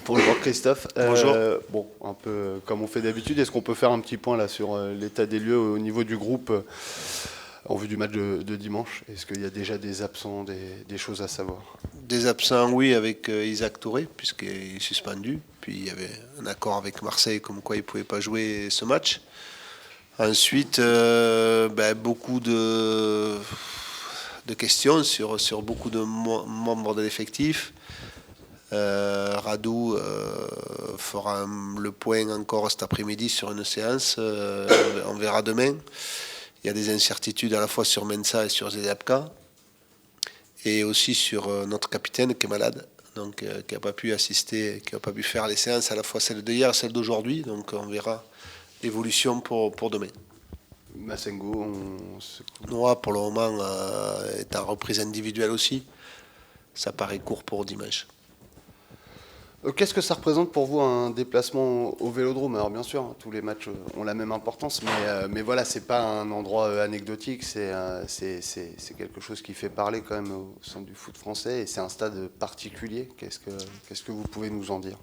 Bonjour Christophe. Bonjour. Bon, un peu comme on fait d'habitude, est-ce qu'on peut faire un petit point là sur l'état des lieux au niveau du groupe en vue du match de dimanche? Est-ce qu'il y a déjà des absents, des choses à savoir? Des absents, oui, avec Isaac Touré, puisqu'il est suspendu. Puis il y avait un accord avec Marseille comme quoi il ne pouvait pas jouer ce match. Ensuite, beaucoup de questions sur beaucoup de membres de l'effectif. Radou fera le point encore cet après-midi sur une séance. On verra demain. Il y a des incertitudes à la fois sur Mensa et sur Zedapka. Et aussi sur notre capitaine qui est malade, donc qui n'a pas pu assister, qui n'a pas pu faire les séances, à la fois celle d'hier et celle d'aujourd'hui. Donc on verra l'évolution pour demain. Massengo, Noah, pour le moment, est en reprise individuelle aussi. Ça paraît court pour dimanche. Qu'est-ce que ça représente pour vous un déplacement au Vélodrome? Alors bien sûr, tous les matchs ont la même importance, mais voilà, c'est pas un endroit anecdotique, c'est quelque chose qui fait parler quand même au sein du foot français, et c'est un stade particulier. Qu'est-ce que vous pouvez nous en dire?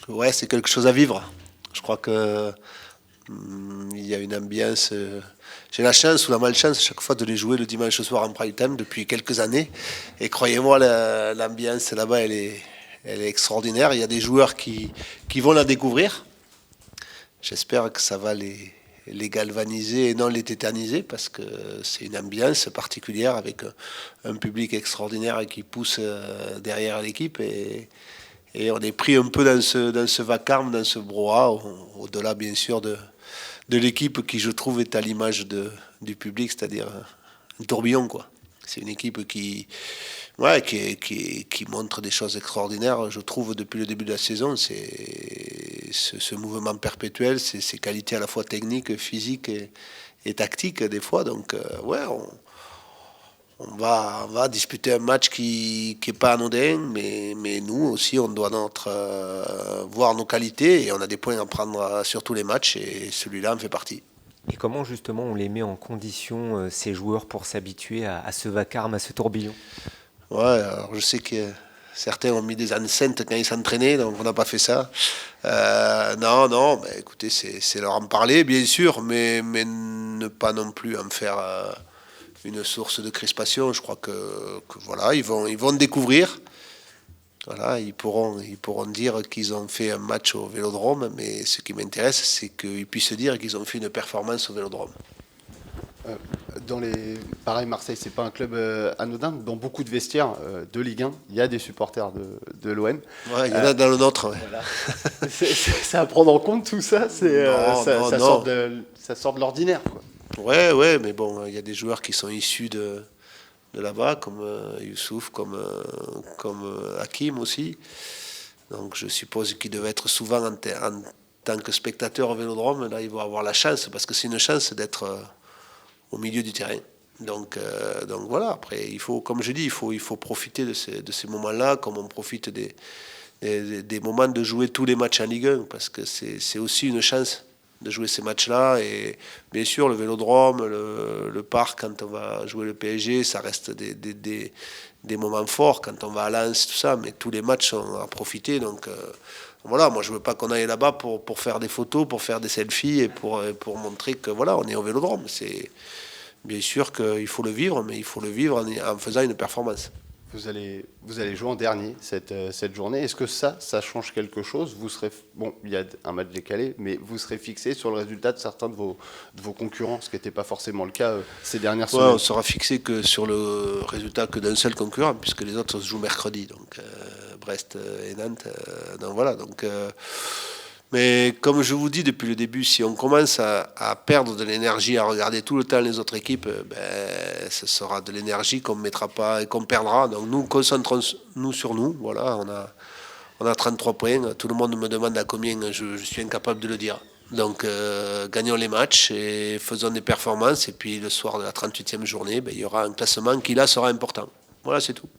Ouais, c'est quelque chose à vivre. Je crois que il y a une ambiance. J'ai la chance ou la malchance chaque fois de les jouer le dimanche soir en prime time depuis quelques années. Et croyez-moi, l'ambiance là-bas, elle est extraordinaire. Il y a des joueurs qui vont la découvrir. J'espère que ça va les galvaniser et non les tétaniser parce que c'est une ambiance particulière avec un public extraordinaire qui pousse derrière l'équipe. Et on est pris un peu dans ce vacarme, dans ce brouhaha, au-delà bien sûr de l'équipe qui, je trouve, est à l'image du public, c'est-à-dire un tourbillon, quoi. C'est une équipe qui montre des choses extraordinaires, je trouve, depuis le début de la saison. C'est ce mouvement perpétuel, ces qualités à la fois techniques, physiques et tactiques, des fois. Donc, on va disputer un match qui est pas anodin, mais nous aussi, on doit voir nos qualités et on a des points à prendre sur tous les matchs et celui-là en fait partie. Et comment justement on les met en condition, ces joueurs, pour s'habituer à ce vacarme, à ce tourbillon? Ouais, alors je sais que certains ont mis des enceintes quand ils s'entraînaient, donc on n'a pas fait ça. Non, bah, écoutez, c'est leur en parler, bien sûr, mais ne pas non plus en faire une source de crispation. Je crois que voilà, ils vont découvrir. Voilà, ils pourront dire qu'ils ont fait un match au Vélodrome, mais ce qui m'intéresse, c'est qu'ils puissent dire qu'ils ont fait une performance au Vélodrome. Euh, Pareil, Marseille, c'est pas un club anodin. Dans beaucoup de vestiaires de Ligue 1, il y a des supporters de l'OM. Ouais, il y en a dans le nôtre. Ouais. Voilà. C'est à prendre en compte tout ça. Ça sort de l'ordinaire, quoi. Ouais, mais bon, il y a des joueurs qui sont issus de là-bas, comme Youssouf, comme Hakim aussi. Donc je suppose qu'ils devaient être souvent en tant que spectateurs au Vélodrome. Là, ils vont avoir la chance, parce que c'est une chance d'être au milieu du terrain. Donc voilà, après, il faut, comme je dis, il faut profiter de ces moments-là, comme on profite des moments de jouer tous les matchs en Ligue 1, parce que c'est aussi une chance de jouer ces matchs-là. Et bien sûr, le Vélodrome, le parc, quand on va jouer le PSG, ça reste des moments forts, quand on va à Lens, tout ça, mais tous les matchs sont à profiter. Donc voilà, moi je veux pas qu'on aille là-bas pour faire des photos, pour faire des selfies et pour montrer que voilà, on est au Vélodrome. C'est bien sûr qu'il faut le vivre, mais il faut le vivre en faisant une performance. Vous allez jouer en dernier cette journée. Est-ce que ça change quelque chose? Bon, il y a un match décalé, mais vous serez fixé sur le résultat de certains de vos concurrents, ce qui n'était pas forcément le cas ces dernières Ouais, semaines. on sera fixé que sur le résultat que d'un seul concurrent, puisque les autres se jouent mercredi, donc Brest et Nantes. Donc voilà, donc. Mais comme je vous dis depuis le début, si on commence à perdre de l'énergie, à regarder tout le temps les autres équipes, ben, ce sera de l'énergie qu'on ne mettra pas et qu'on perdra. Donc nous, concentrons-nous sur nous. Voilà, on a 33 points. Tout le monde me demande à combien, je suis incapable de le dire. Donc gagnons les matchs et faisons des performances. Et puis le soir de la 38e journée, ben, il y aura un classement qui là sera important. Voilà, c'est tout.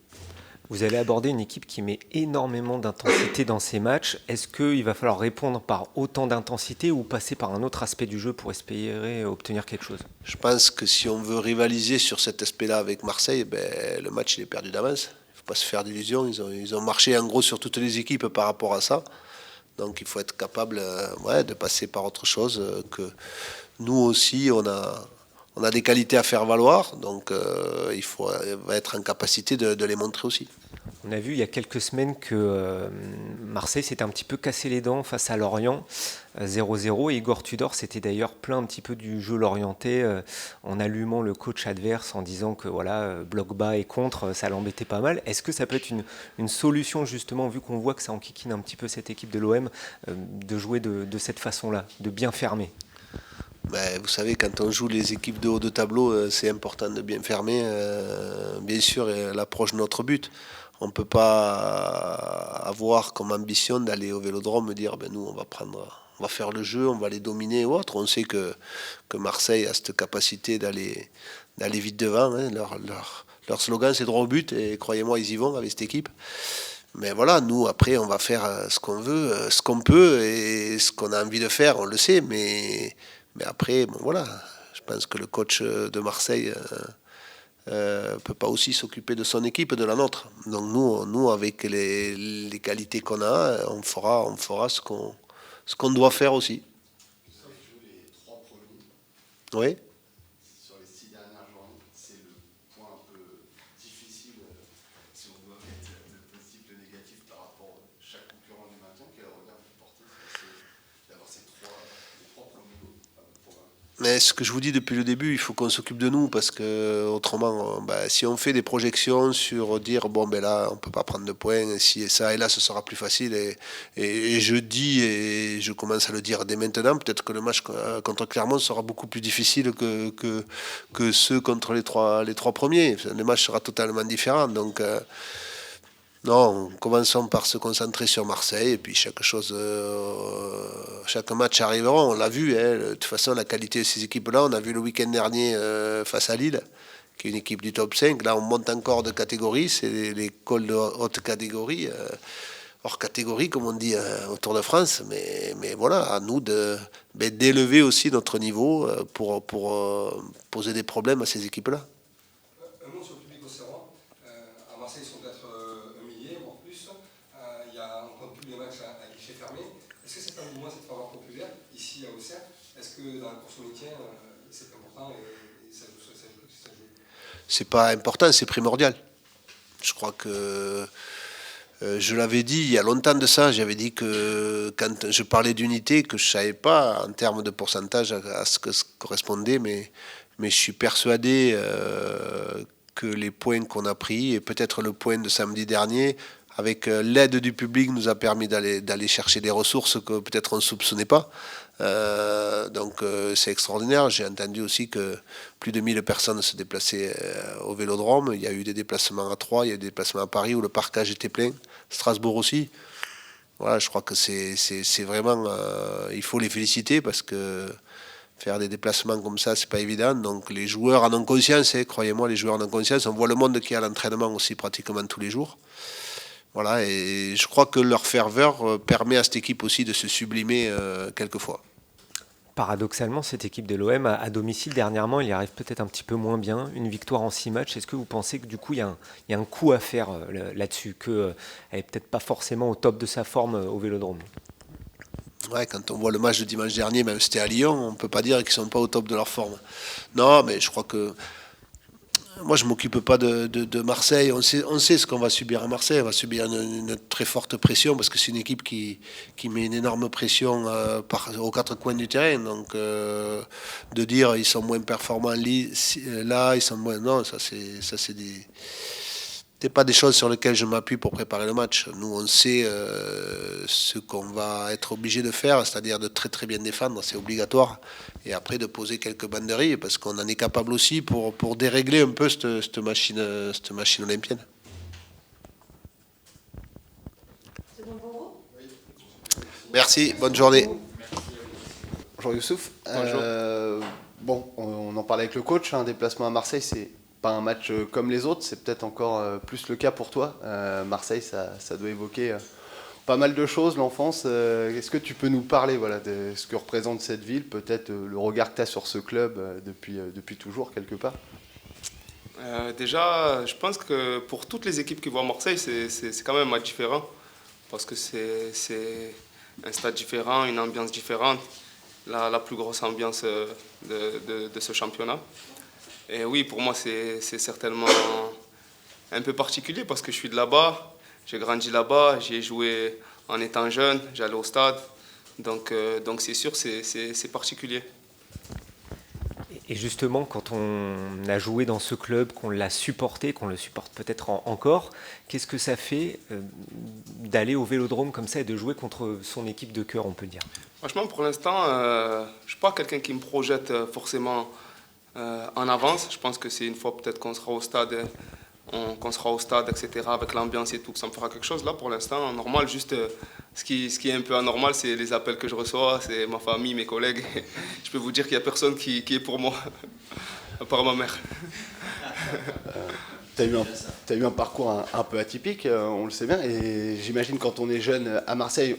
Vous allez aborder une équipe qui met énormément d'intensité dans ses matchs. Est-ce qu'il va falloir répondre par autant d'intensité ou passer par un autre aspect du jeu pour espérer obtenir quelque chose? Je pense que si on veut rivaliser sur cet aspect-là avec Marseille, ben, le match il est perdu d'avance. Il faut pas se faire d'illusions. Ils ont marché en gros sur toutes les équipes par rapport à ça. Donc il faut être capable de passer par autre chose. Que nous aussi, on a des qualités à faire valoir. Donc il faut être en capacité de les montrer aussi. On a vu il y a quelques semaines que Marseille s'était un petit peu cassé les dents face à Lorient, 0-0. Et Igor Tudor s'était d'ailleurs plaint un petit peu du jeu lorientais en allumant le coach adverse en disant que voilà, bloc bas et contre, ça l'embêtait pas mal. Est-ce que ça peut être une solution justement, vu qu'on voit que ça enquiquine un petit peu cette équipe de l'OM, de jouer de cette façon-là, de bien fermer? Ben, vous savez, quand on joue les équipes de haut de tableau, c'est important de bien fermer, bien sûr, l'approche de notre but. On ne peut pas avoir comme ambition d'aller au Vélodrome et dire ben nous on va faire le jeu, on va les dominer ou autre. On sait que Marseille a cette capacité d'aller vite devant. Hein. Leur slogan c'est droit au but et croyez-moi ils y vont avec cette équipe. Mais voilà, nous après on va faire ce qu'on veut, ce qu'on peut et ce qu'on a envie de faire, on le sait. Mais après, bon voilà, je pense que le coach de Marseille peut pas aussi s'occuper de son équipe et de la nôtre. Donc nous avec les qualités qu'on a, on fera ce qu'on doit faire aussi. Les trois premiers, Oui. sur les 6 dernières journées, c'est le point un peu difficile si on doit mettre le positif et le négatif par rapport à chaque concurrent du maintien. Quel regard vous portez d'avoir les trois premiers pour Mais ce que je vous dis depuis le début, il faut qu'on s'occupe de nous parce que autrement, si on fait des projections sur dire bon ben là on peut pas prendre de points, si et ça et là ce sera plus facile et je dis et je commence à le dire dès maintenant, peut-être que le match contre Clermont sera beaucoup plus difficile que ceux contre les trois premiers. Le match sera totalement différent donc. Non, commençons par se concentrer sur Marseille et puis chaque match arrivera. On l'a vu, hein, de toute façon, la qualité de ces équipes-là, on a vu le week-end dernier face à Lille, qui est une équipe du top 5. Là, on monte encore de catégorie, c'est les calls de haute catégorie, hors catégorie, comme on dit au Tour de France. Mais voilà, à nous d'élever aussi notre niveau pour poser des problèmes à ces équipes-là. Un mot sur le public océan. À Marseille, ils sont peut-être un millier, voire plus. On compte plus les matchs à guichet fermé. Est-ce que c'est un mouvement, cette faveur populaire, ici à Auxerre? Est-ce que dans la course au maintien, c'est important et ça joue? C'est pas important, c'est primordial. Je crois que je l'avais dit il y a longtemps de ça. J'avais dit que quand je parlais d'unité, que je savais pas en termes de pourcentage à ce que ça correspondait, mais je suis persuadé que les points qu'on a pris et peut-être le point de samedi dernier, avec l'aide du public, nous a permis d'aller chercher des ressources que peut-être on ne soupçonnait pas. Donc c'est extraordinaire. J'ai entendu aussi que plus de 1000 personnes se déplaçaient au Vélodrome. Il y a eu des déplacements à Troyes, il y a eu des déplacements à Paris où le parcage était plein. Strasbourg aussi. Voilà, je crois que c'est vraiment... il faut les féliciter parce que faire des déplacements comme ça, c'est pas évident. Donc les joueurs en ont conscience, hein, croyez-moi, les joueurs en ont conscience. On voit le monde qui est à l'entraînement aussi pratiquement tous les jours. Voilà, et je crois que leur ferveur permet à cette équipe aussi de se sublimer quelquefois. Paradoxalement, cette équipe de l'OM à domicile, dernièrement, il y arrive peut-être un petit peu moins bien. Une victoire en 6 matchs. Est-ce que vous pensez que du coup, il y a un coup à faire là-dessus, qu'elle n'est peut-être pas forcément au top de sa forme au Vélodrome? Ouais, quand on voit le match de dimanche dernier, même si c'était à Lyon, on ne peut pas dire qu'ils ne sont pas au top de leur forme. Non, mais je crois que moi, je ne m'occupe pas de Marseille. On sait ce qu'on va subir à Marseille. On va subir une très forte pression parce que c'est une équipe qui met une énorme pression aux 4 coins du terrain. Donc, de dire ils sont moins performants là, ils sont moins. Non, ça, c'est des. C'est pas des choses sur lesquelles je m'appuie pour préparer le match. Nous, on sait ce qu'on va être obligé de faire, c'est-à-dire de très très bien défendre, c'est obligatoire. Et après de poser quelques banderilles, parce qu'on en est capable aussi pour dérégler un peu cette machine olympienne. C'est bon pour vous? Merci, bonne journée. Bonjour Youssouf. Bonjour. Bon, on en parlait avec le coach, un déplacement à Marseille, c'est pas un match comme les autres, c'est peut-être encore plus le cas pour toi. Marseille, ça doit évoquer pas mal de choses, l'enfance. Est-ce que tu peux nous parler de ce que représente cette ville, peut-être le regard que tu as sur ce club depuis toujours, quelque part? Déjà, je pense que pour toutes les équipes qui vont à Marseille, c'est quand même un match différent. Parce que c'est un stade différent, une ambiance différente. La plus grosse ambiance de ce championnat. Et oui, pour moi, c'est certainement un peu particulier parce que je suis de là-bas, j'ai grandi là-bas, j'y ai joué en étant jeune, j'allais au stade. Donc c'est sûr, c'est particulier. Et justement, quand on a joué dans ce club, qu'on l'a supporté, qu'on le supporte peut-être encore, qu'est-ce que ça fait d'aller au Vélodrome comme ça et de jouer contre son équipe de cœur, on peut dire? Franchement, pour l'instant, je ne suis pas quelqu'un qui me projette forcément en avance. Je pense que c'est une fois peut-être qu'on sera au stade, etc., avec l'ambiance et tout, que ça me fera quelque chose. Là, pour l'instant, normal, juste ce qui est un peu anormal, c'est les appels que je reçois, c'est ma famille, mes collègues. Je peux vous dire qu'il n'y a personne qui est pour moi, à part ma mère. Tu as eu un parcours un peu atypique, on le sait bien, et j'imagine quand on est jeune à Marseille,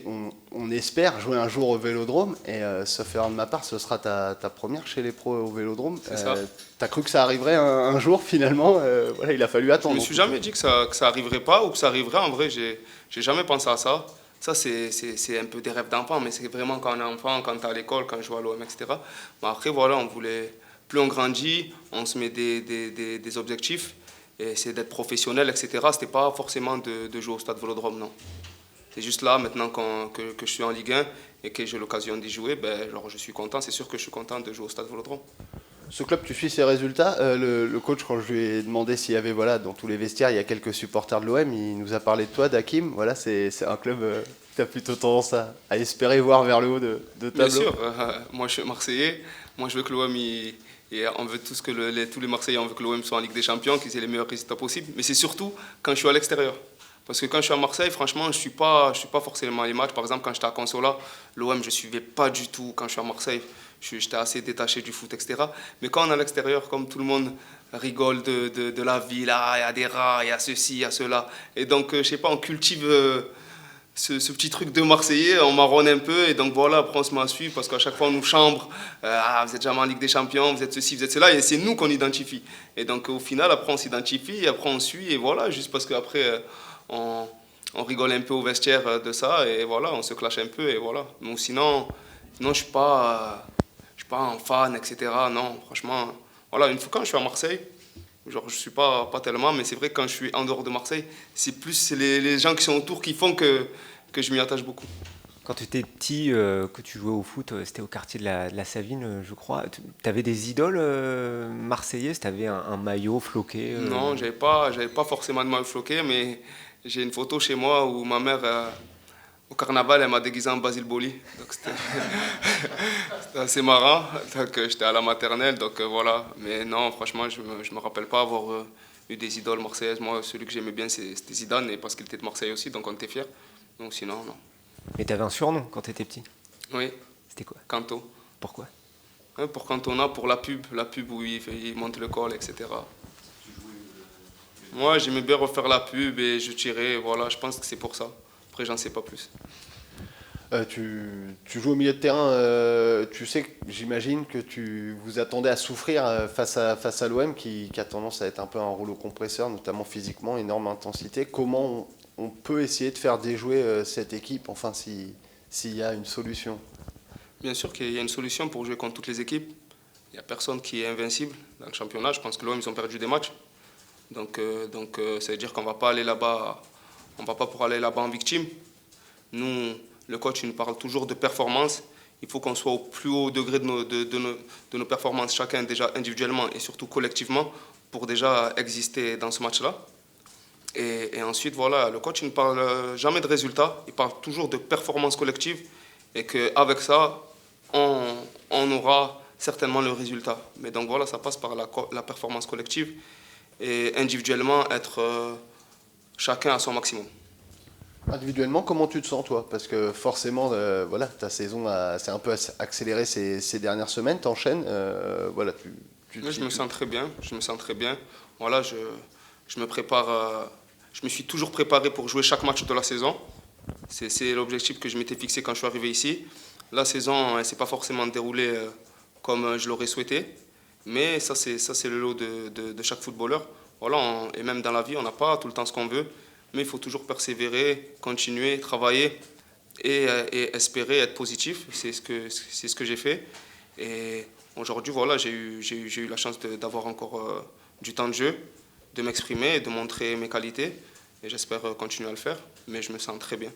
on espère jouer un jour au Vélodrome, et sauf erreur de ma part, ce sera ta première chez les pros au Vélodrome. C'est ça. T'as cru que ça arriverait un jour finalement, voilà, il a fallu attendre. Je me suis jamais dit que ça arriverait pas ou que ça arriverait. En vrai, j'ai jamais pensé à ça. Ça, c'est un peu des rêves d'enfant, mais c'est vraiment quand on est enfant, quand tu es à l'école, quand je joue à l'OM, etc. Mais après, voilà, plus on grandit, on se met des objectifs. Et c'est d'être professionnel, etc. Ce n'était pas forcément de jouer au Stade Vélodrome, non. C'est juste là, maintenant que je suis en Ligue 1 et que j'ai l'occasion d'y jouer, je suis content. C'est sûr que je suis content de jouer au Stade Vélodrome. Ce club, tu suis ses résultats. Le coach, quand je lui ai demandé s'il y avait, voilà, dans tous les vestiaires, il y a quelques supporters de l'OM, il nous a parlé de toi, d'Hakim. Voilà, c'est un club que tu as plutôt tendance à espérer voir vers le haut de tableau. Bien sûr, moi je suis Marseillais. Moi je veux que l'OM... Et on veut tous que tous les Marseillais, on veut que l'OM soit en Ligue des Champions, qu'ils aient les meilleurs résultats possibles. Mais c'est surtout quand je suis à l'extérieur. Parce que quand je suis à Marseille, franchement, je ne suis pas forcément les matchs. Par exemple, quand j'étais à Consola, l'OM, je ne suivais pas du tout. Quand je suis à Marseille, j'étais assez détaché du foot, etc. Mais quand on est à l'extérieur, comme tout le monde rigole de la ville, il y a des rats, il y a ceci, il y a cela. Et donc, je ne sais pas, on cultive... Ce petit truc de Marseillais, on marronne un peu et donc voilà, après on se met à suivre parce qu'à chaque fois on nous chambre, vous êtes jamais en Ligue des Champions, vous êtes ceci, vous êtes cela, et c'est nous qu'on identifie. Et donc au final, après on s'identifie, et après on suit, et voilà, juste parce qu'après on rigole un peu au vestiaire de ça, et voilà, on se clash un peu, et voilà. Donc sinon je ne suis pas un fan, etc. Non, franchement, voilà, une fois quand je suis à Marseille, genre, je ne suis pas tellement, mais c'est vrai que quand je suis en dehors de Marseille, c'est plus les gens qui sont autour qui font que je m'y attache beaucoup. Quand tu étais petit, que tu jouais au foot, c'était au quartier de la Savine, je crois. Tu avais des idoles marseillaises? Tu avais un maillot floqué Non, j'avais pas forcément de maillot floqué, mais j'ai une photo chez moi où ma mère, au carnaval, elle m'a déguisé en Basile Boli. Donc c'était assez marrant. Donc j'étais à la maternelle, donc voilà. Mais non, franchement, je me rappelle pas avoir eu des idoles marseillaises. Moi, celui que j'aimais bien, c'était Zidane, et parce qu'il était de Marseille aussi, donc on était fiers. Donc sinon, non. Mais tu avais un surnom quand tu étais petit? Oui. C'était quoi? Canto. Pourquoi? Pour Cantona, pour la pub où il monte le col, etc. Moi, j'aimais bien refaire la pub et je tirais, voilà, je pense que c'est pour ça. Après, j'en sais pas plus. Tu joues au milieu de terrain, tu sais, j'imagine que tu vous attendez à souffrir face à l'OM qui a tendance à être un peu un rouleau compresseur, notamment physiquement, énorme intensité. Comment on peut essayer de faire déjouer cette équipe, enfin s'il y a une solution? Bien sûr qu'il y a une solution pour jouer contre toutes les équipes. Il n'y a personne qui est invincible dans le championnat. Je pense que l'OM, ils ont perdu des matchs. Donc ça veut dire qu'on ne va pas aller là-bas, on va pas pour aller là-bas en victime. Nous, le coach, il nous parle toujours de performance. Il faut qu'on soit au plus haut degré de nos performances, chacun déjà individuellement et surtout collectivement, pour déjà exister dans ce match-là. Et ensuite, voilà, le coach il ne parle jamais de résultats, il parle toujours de performance collective et qu'avec ça, on aura certainement le résultat. Mais donc voilà, ça passe par la performance collective et individuellement être chacun à son maximum. Individuellement, comment tu te sens toi? Parce que forcément, voilà, ta saison s'est un peu accélérée ces dernières semaines, t'enchaînes, voilà, Je me sens très bien, Voilà, je me prépare, je me suis toujours préparé pour jouer chaque match de la saison. C'est l'objectif que je m'étais fixé quand je suis arrivé ici. La saison, elle ne s'est pas forcément déroulée comme je l'aurais souhaité, Mais ça, c'est le lot de chaque footballeur. Voilà, et même dans la vie, on n'a pas tout le temps ce qu'on veut. Mais il faut toujours persévérer, continuer, travailler et espérer être positif. C'est ce que j'ai fait. Et aujourd'hui, voilà, j'ai eu la chance d'avoir encore du temps de jeu, de m'exprimer, de montrer mes qualités. Et j'espère continuer à le faire. Mais je me sens très bien.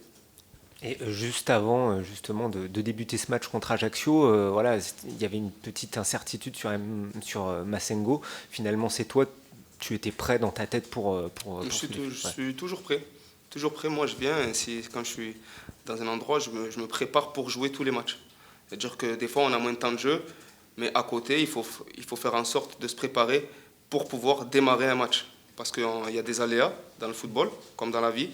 Et juste avant justement de débuter ce match contre Ajaccio, voilà, il y avait une petite incertitude sur Massengo. Finalement, c'est toi, tu étais prêt dans ta tête pour Je suis toujours prêt. Toujours prêt. Moi, je viens, quand je suis dans un endroit, je me prépare pour jouer tous les matchs. C'est-à-dire que des fois, on a moins de temps de jeu, mais à côté, il faut faire en sorte de se préparer pour pouvoir démarrer un match. Parce qu'il y a des aléas dans le football, comme dans la vie,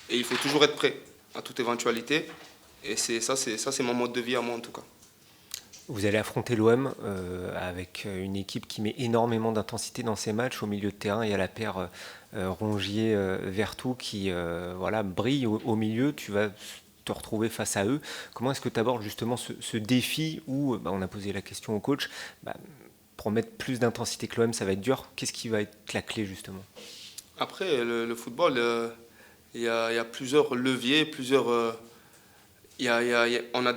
et il faut toujours être prêt à toute éventualité. Et ça, c'est mon mode de vie à moi, en tout cas. Vous allez affronter l'OM avec une équipe qui met énormément d'intensité dans ses matchs. Au milieu de terrain, il y a la paire Rongier-Vertou qui voilà, brille au milieu. Tu vas te retrouver face à eux. Comment est-ce que tu abordes justement ce défi où, on a posé la question au coach, pour mettre plus d'intensité que l'OM, ça va être dur. Qu'est-ce qui va être la clé justement? Après, le football, il y a plusieurs leviers, on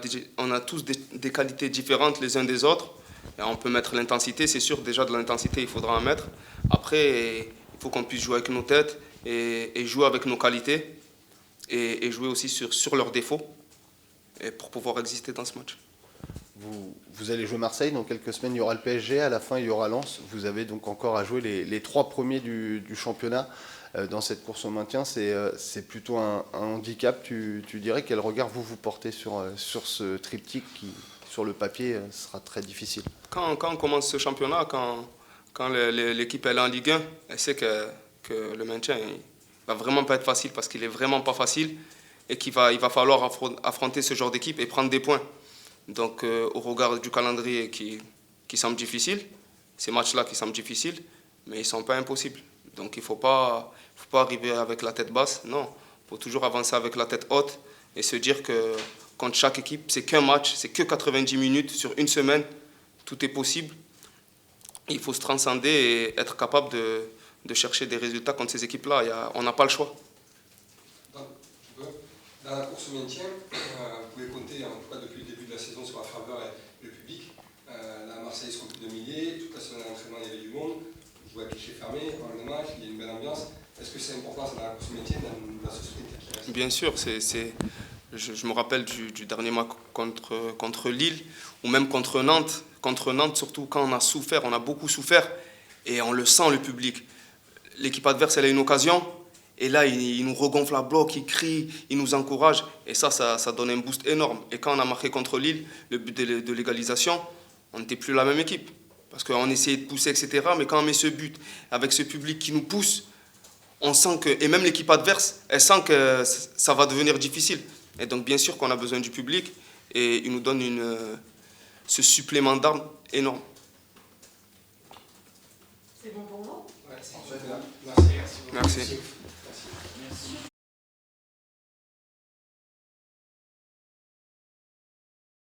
a tous des qualités différentes les uns des autres. Et on peut mettre l'intensité, c'est sûr, déjà de l'intensité, il faudra en mettre. Après, il faut qu'on puisse jouer avec nos têtes et jouer avec nos qualités et jouer aussi sur leurs défauts et pour pouvoir exister dans ce match. Vous allez jouer Marseille, dans quelques semaines il y aura le PSG, à la fin il y aura Lens. Vous avez donc encore à jouer les 3 premiers du championnat dans cette course au maintien. C'est plutôt un handicap, tu dirais. Quel regard vous portez sur ce triptyque qui, sur le papier, sera très difficile? Quand on commence ce championnat, quand l'équipe est en Ligue 1, elle sait que le maintien il va vraiment pas être facile parce qu'il est vraiment pas facile et il va falloir affronter ce genre d'équipe et prendre des points. Donc au regard du calendrier qui semble difficile, ces matchs-là qui semblent difficiles, mais ils ne sont pas impossibles. Donc il ne faut pas arriver avec la tête basse, non. Il faut toujours avancer avec la tête haute et se dire que contre chaque équipe, c'est qu'un match, c'est que 90 minutes sur une semaine, tout est possible. Il faut se transcender et être capable de chercher des résultats contre ces équipes-là. On n'a pas le choix. Dans la course au maintien, vous pouvez compter, en tout cas depuis le début de la saison, sur la ferveur et le public. La Marseille se remplit de milliers, toute la semaine d'entraînement il y avait du monde, vous jouez à guichet fermé, pendant le match, il y a une belle ambiance. Est-ce que c'est important ça, dans la course au maintien, dans la société qui reste? Bien sûr, je me rappelle du dernier match contre Lille, ou même contre Nantes. Contre Nantes, surtout quand on a souffert, on a beaucoup souffert, et on le sent, le public. L'équipe adverse, elle a une occasion, et là, il nous regonfle à bloc, il crie, il nous encourage. Et ça donne un boost énorme. Et quand on a marqué contre Lille, le but de l'égalisation, on n'était plus la même équipe. Parce qu'on essayait de pousser, etc. Mais quand on met ce but, avec ce public qui nous pousse, on sent que, et même l'équipe adverse, elle sent que ça va devenir difficile. Et donc, bien sûr qu'on a besoin du public. Et il nous donne ce supplément d'armes énorme. C'est bon pour vous? Ouais, c'est super. Merci. Merci.